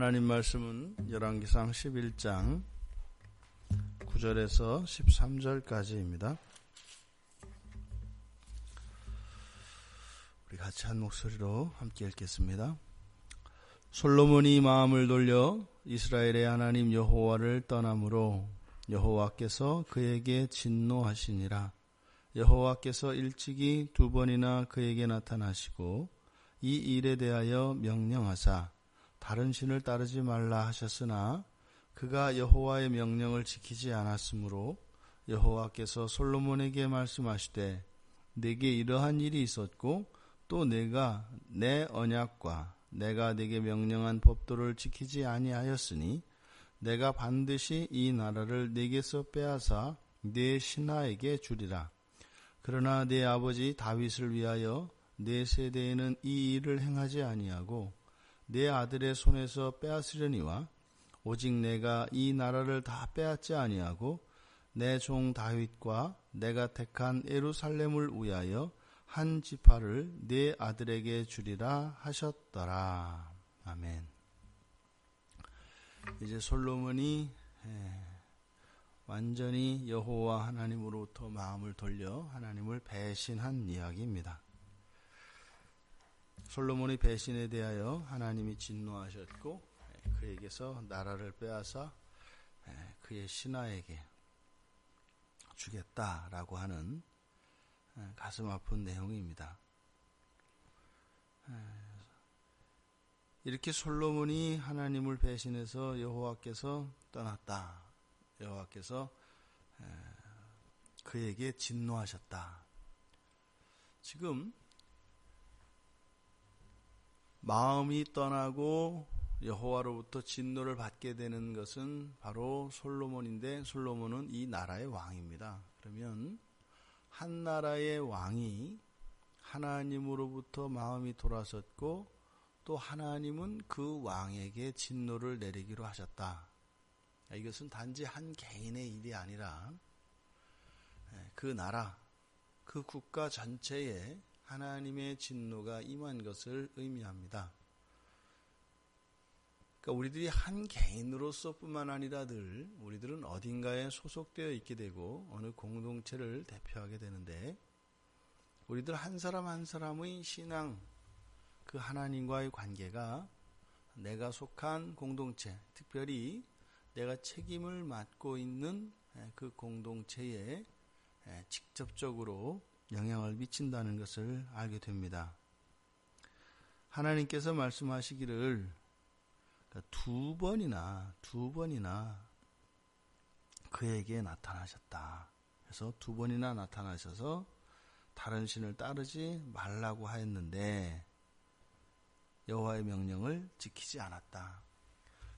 하나님 말씀은 열왕기상 11장 9절에서 13절까지입니다. 우리 같이 한 목소리로 함께 읽겠습니다. 솔로몬이 마음을 돌려 이스라엘의 하나님 여호와를 떠나므로 여호와께서 그에게 진노하시니라. 여호와께서 일찍이 2번이나 그에게 나타나시고 이 일에 대하여 명령하사 다른 신을 따르지 말라 하셨으나 그가 여호와의 명령을 지키지 않았으므로 여호와께서 솔로몬에게 말씀하시되 내게 이러한 일이 있었고 또 내가 내 언약과 내가 내게 명령한 법도를 지키지 아니하였으니 내가 반드시 이 나라를 내게서 빼앗아 내 신하에게 주리라. 그러나 내 아버지 다윗을 위하여 내 세대에는 이 일을 행하지 아니하고 내 아들의 손에서 빼앗으려니와 오직 내가 이 나라를 다 빼앗지 아니하고 내 종 다윗과 내가 택한 예루살렘을 위하여 한 지파를 내 아들에게 주리라 하셨더라. 아멘. 이제 솔로몬이 완전히 여호와 하나님으로부터 마음을 돌려 하나님을 배신한 이야기입니다. 솔로몬의 배신에 대하여 하나님이 진노하셨고 그에게서 나라를 빼앗아 그의 신하에게 주겠다라고 하는 가슴 아픈 내용입니다. 이렇게 솔로몬이 하나님을 배신해서 여호와께서 떠났다. 여호와께서 그에게 진노하셨다. 지금 마음이 떠나고 여호와로부터 진노를 받게 되는 것은 바로 솔로몬인데 솔로몬은 이 나라의 왕입니다. 그러면 한 나라의 왕이 하나님으로부터 마음이 돌아섰고 또 하나님은 그 왕에게 진노를 내리기로 하셨다. 이것은 단지 한 개인의 일이 아니라 그 나라, 그 국가 전체에 하나님의 진노가 임한 것을 의미합니다. 그러니까 우리들이 한 개인으로서 뿐만 아니라 우리들은 어딘가에 소속되어 있게 되고 어느 공동체를 대표하게 되는데 우리들 한 사람 한 사람의 신앙, 그 하나님과의 관계가 내가 속한 공동체, 특별히 내가 책임을 맡고 있는 그 공동체에 직접적으로 영향을 미친다는 것을 알게 됩니다. 하나님께서 말씀하시기를 두 번이나 그에게 나타나셨다. 그래서 2번이나 나타나셔서 다른 신을 따르지 말라고 하였는데 여호와의 명령을 지키지 않았다.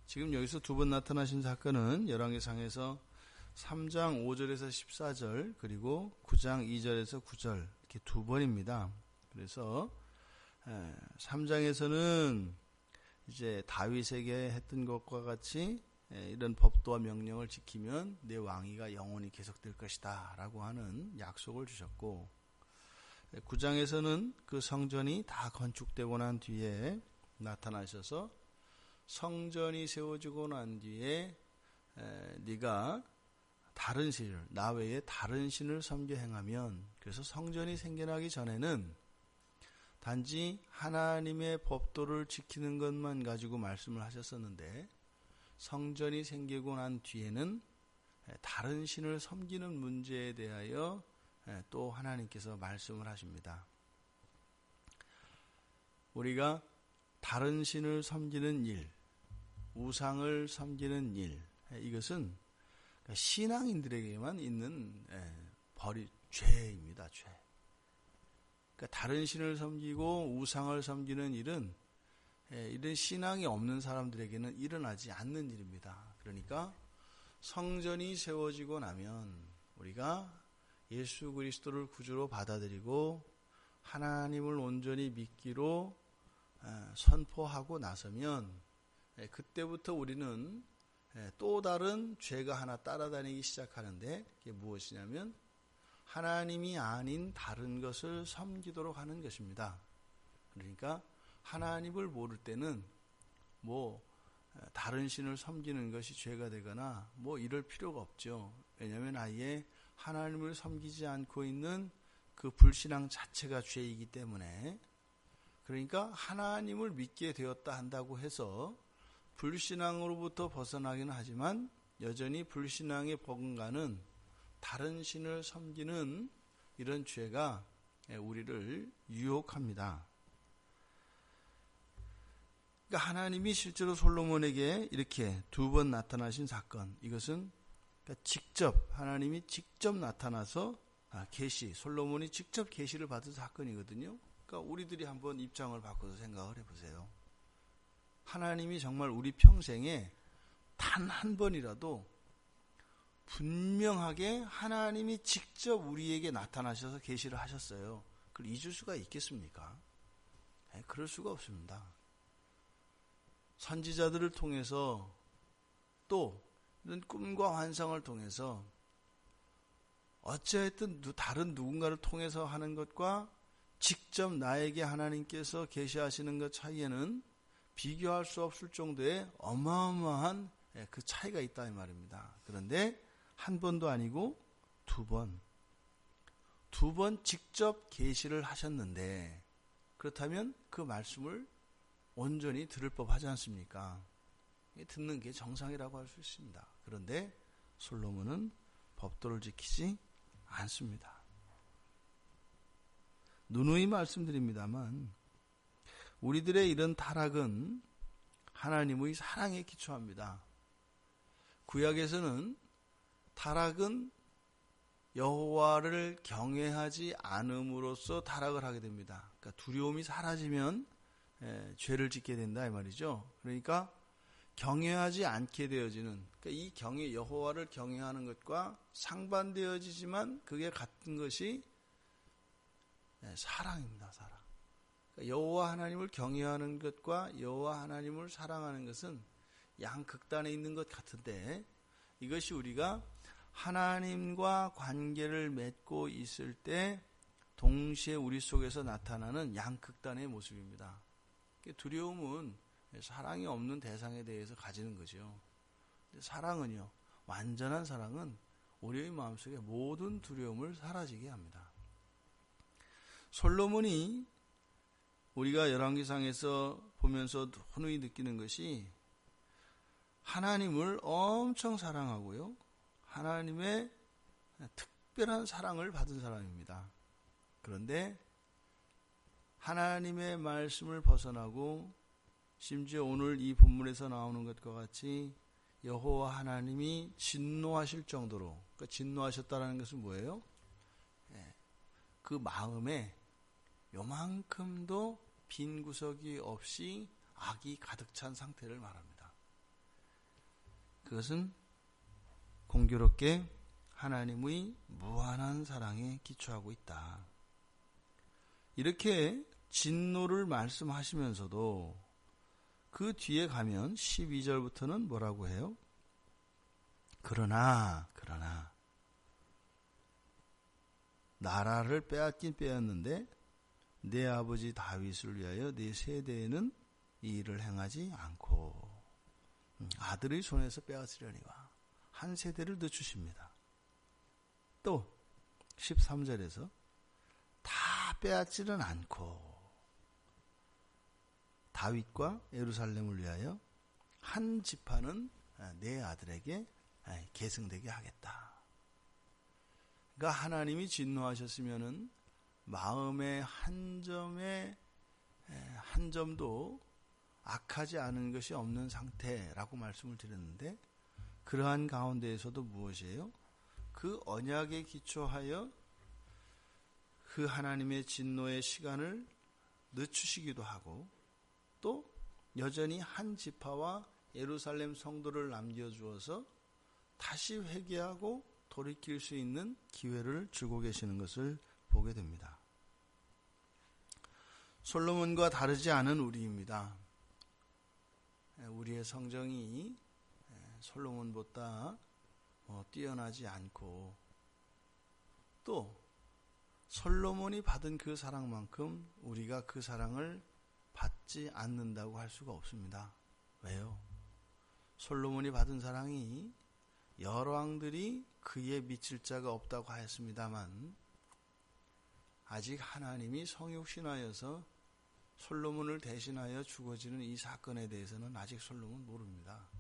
지금 여기서 2번 나타나신 사건은 열왕기상에서 3장 5절에서 14절 그리고 9장 2절에서 9절 이렇게 2번입니다. 그래서 3장에서는 이제 다윗에게 했던 것과 같이 이런 법도와 명령을 지키면 내 왕위가 영원히 계속될 것이다 라고 하는 약속을 주셨고 9장에서는 그 성전이 다 건축되고 난 뒤에 나타나셔서 성전이 세워지고 난 뒤에 네가 다른 신을, 나 외에 다른 신을 섬겨 행하면, 그래서 성전이 생겨나기 전에는 단지 하나님의 법도를 지키는 것만 가지고 말씀을 하셨었는데 성전이 생기고 난 뒤에는 다른 신을 섬기는 문제에 대하여 또 하나님께서 말씀을 하십니다. 우리가 다른 신을 섬기는 일, 우상을 섬기는 일, 이것은 신앙인들에게만 있는 죄입니다. 죄. 그러니까 다른 신을 섬기고 우상을 섬기는 일은 이런 신앙이 없는 사람들에게는 일어나지 않는 일입니다. 그러니까 성전이 세워지고 나면 우리가 예수 그리스도를 구주로 받아들이고 하나님을 온전히 믿기로 선포하고 나서면 그때부터 우리는 또 다른 죄가 하나 따라다니기 시작하는데 그게 무엇이냐면 하나님이 아닌 다른 것을 섬기도록 하는 것입니다. 그러니까 하나님을 모를 때는 다른 신을 섬기는 것이 죄가 되거나 뭐 이럴 필요가 없죠. 왜냐하면 아예 하나님을 섬기지 않고 있는 그 불신앙 자체가 죄이기 때문에. 그러니까 하나님을 믿게 되었다 한다고 해서 불신앙으로부터 벗어나기는 하지만 여전히 불신앙에 버금가는 다른 신을 섬기는 이런 죄가 우리를 유혹합니다. 그러니까 하나님이 실제로 솔로몬에게 이렇게 2번 나타나신 사건, 이것은 그러니까 직접 하나님이 직접 나타나서 계시, 솔로몬이 직접 계시를 받은 사건이거든요. 그러니까 우리들이 한번 입장을 바꿔서 생각을 해보세요. 하나님이 정말 우리 평생에 단 한 번이라도 분명하게 하나님이 직접 우리에게 나타나셔서 계시를 하셨어요. 그걸 잊을 수가 있겠습니까? 그럴 수가 없습니다. 선지자들을 통해서 또 이런 꿈과 환상을 통해서 어찌하였든 다른 누군가를 통해서 하는 것과 직접 나에게 하나님께서 계시하시는 것 차이에는 비교할 수 없을 정도의 어마어마한 그 차이가 있다 이 말입니다. 그런데 한 번도 아니고 2번. 2번 직접 계시를 하셨는데 그렇다면 그 말씀을 온전히 들을 법하지 않습니까? 듣는 게 정상이라고 할 수 있습니다. 그런데 솔로몬은 법도를 지키지 않습니다. 누누이 말씀드립니다만 우리들의 이런 타락은 하나님의 사랑에 기초합니다. 구약에서는 타락은 여호와를 경외하지 않음으로써 타락을 하게 됩니다. 그러니까 두려움이 사라지면 죄를 짓게 된다 이 말이죠. 그러니까 경외하지 않게 되어지는, 그러니까 이 여호와를 경외하는 것과 상반되어지지만 그게 같은 것이 사랑입니다. 사랑. 그러니까 여호와 하나님을 경외하는 것과 여호와 하나님을 사랑하는 것은 양극단에 있는 것 같은데 이것이 우리가 하나님과 관계를 맺고 있을 때 동시에 우리 속에서 나타나는 양극단의 모습입니다. 두려움은 사랑이 없는 대상에 대해서 가지는 거죠. 사랑은요, 완전한 사랑은 우리의 마음속에 모든 두려움을 사라지게 합니다. 솔로몬이 우리가 열왕기상에서 보면서 훈훈히 느끼는 것이 하나님을 엄청 사랑하고요, 하나님의 특별한 사랑을 받은 사람입니다. 그런데 하나님의 말씀을 벗어나고 심지어 오늘 이 본문에서 나오는 것과 같이 여호와 하나님이 진노하실 정도로, 그러니까 진노하셨다는 것은 뭐예요? 그 마음에 요만큼도 빈 구석이 없이 악이 가득 찬 상태를 말합니다. 그것은 공교롭게 하나님의 무한한 사랑에 기초하고 있다. 이렇게 진노를 말씀하시면서도 그 뒤에 가면 12절부터는 뭐라고 해요? 그러나 나라를 빼앗긴 빼앗는데 내 아버지 다윗을 위하여 내 세대에는 이 일을 행하지 않고 아들의 손에서 빼앗으려니와 한 세대를 늦추십니다. 또 13절에서 다 빼앗지는 않고 다윗과 예루살렘을 위하여 한 지파는 내 아들에게 계승되게 하겠다. 그러니까 하나님이 진노하셨으면은 마음의 한 점도 악하지 않은 것이 없는 상태라고 말씀을 드렸는데 그러한 가운데에서도 무엇이에요? 그 언약에 기초하여 그 하나님의 진노의 시간을 늦추시기도 하고 또 여전히 한 지파와 예루살렘 성도를 남겨주어서 다시 회개하고 돌이킬 수 있는 기회를 주고 계시는 것을 보게 됩니다. 솔로몬과 다르지 않은 우리입니다. 우리의 성정이 솔로몬보다 뛰어나지 않고 또 솔로몬이 받은 그 사랑만큼 우리가 그 사랑을 받지 않는다고 할 수가 없습니다. 왜요? 솔로몬이 받은 사랑이 여러 왕들이 그에 미칠 자가 없다고 하였습니다만 아직 하나님이 성육신하여서 솔로몬을 대신하여 죽어지는 이 사건에 대해서는 아직 솔로몬은 모릅니다.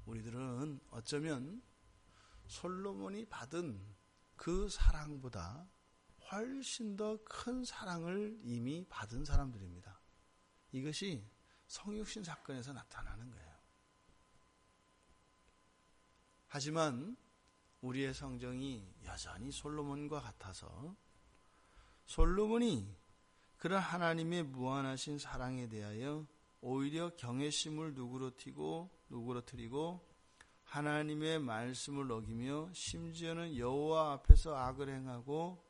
우리들은 어쩌면 솔로몬이 받은 그 사랑보다 훨씬 더 큰 사랑을 이미 받은 사람들입니다. 이것이 성육신 사건에서 나타나는 거예요. 하지만 우리의 성정이 여전히 솔로몬과 같아서 솔로몬이 그런 하나님의 무한하신 사랑에 대하여 오히려 경외심을 누그러뜨리고 하나님의 말씀을 어기며 심지어는 여호와 앞에서 악을 행하고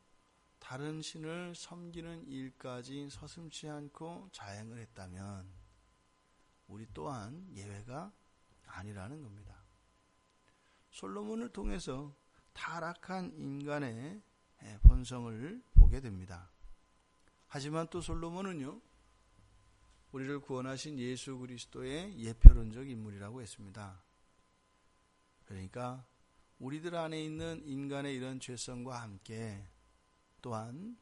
다른 신을 섬기는 일까지 서슴지 않고 자행을 했다면 우리 또한 예외가 아니라는 겁니다. 솔로몬을 통해서 타락한 인간의 본성을 보게 됩니다. 하지만 또 솔로몬은요, 우리를 구원하신 예수 그리스도의 예표론적 인물이라고 했습니다. 그러니까 우리들 안에 있는 인간의 이런 죄성과 함께 또한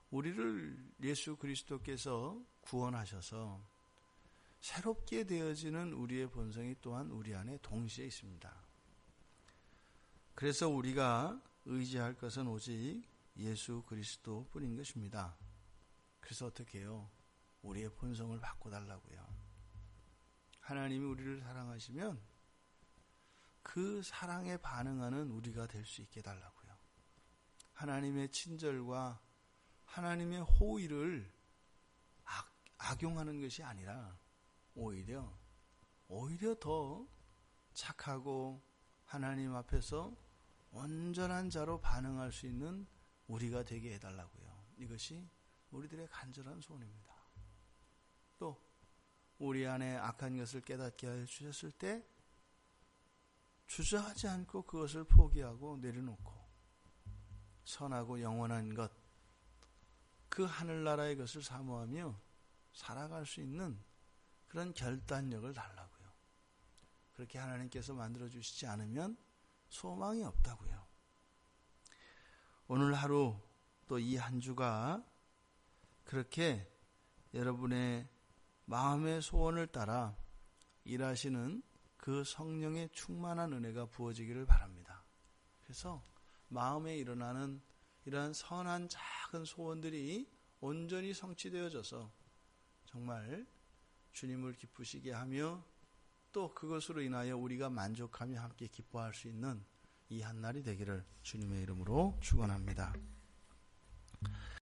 우리를 예수 그리스도께서 구원하셔서 새롭게 되어지는 우리의 본성이 또한 우리 안에 동시에 있습니다. 그래서 우리가 의지할 것은 오직 예수 그리스도 뿐인 것입니다. 그래서 어떻게 해요? 우리의 본성을 바꿔달라고요. 하나님이 우리를 사랑하시면 그 사랑에 반응하는 우리가 될 수 있게 해달라고요. 하나님의 친절과 하나님의 호의를 악용하는 것이 아니라 오히려 더 착하고 하나님 앞에서 온전한 자로 반응할 수 있는 우리가 되게 해달라고요. 이것이 우리들의 간절한 소원입니다. 또 우리 안에 악한 것을 깨닫게 하여 주셨을 때 주저하지 않고 그것을 포기하고 내려놓고 선하고 영원한 것, 그 하늘나라의 것을 사모하며 살아갈 수 있는 그런 결단력을 달라고요. 그렇게 하나님께서 만들어주시지 않으면 소망이 없다고요. 오늘 하루 또 이 한 주가 그렇게 여러분의 마음의 소원을 따라 일하시는 그 성령의 충만한 은혜가 부어지기를 바랍니다. 그래서 마음에 일어나는 이러한 선한 작은 소원들이 온전히 성취되어져서 정말 주님을 기쁘시게 하며 또 그것으로 인하여 우리가 만족하며 함께 기뻐할 수 있는 이 한날이 되기를 주님의 이름으로 축원합니다.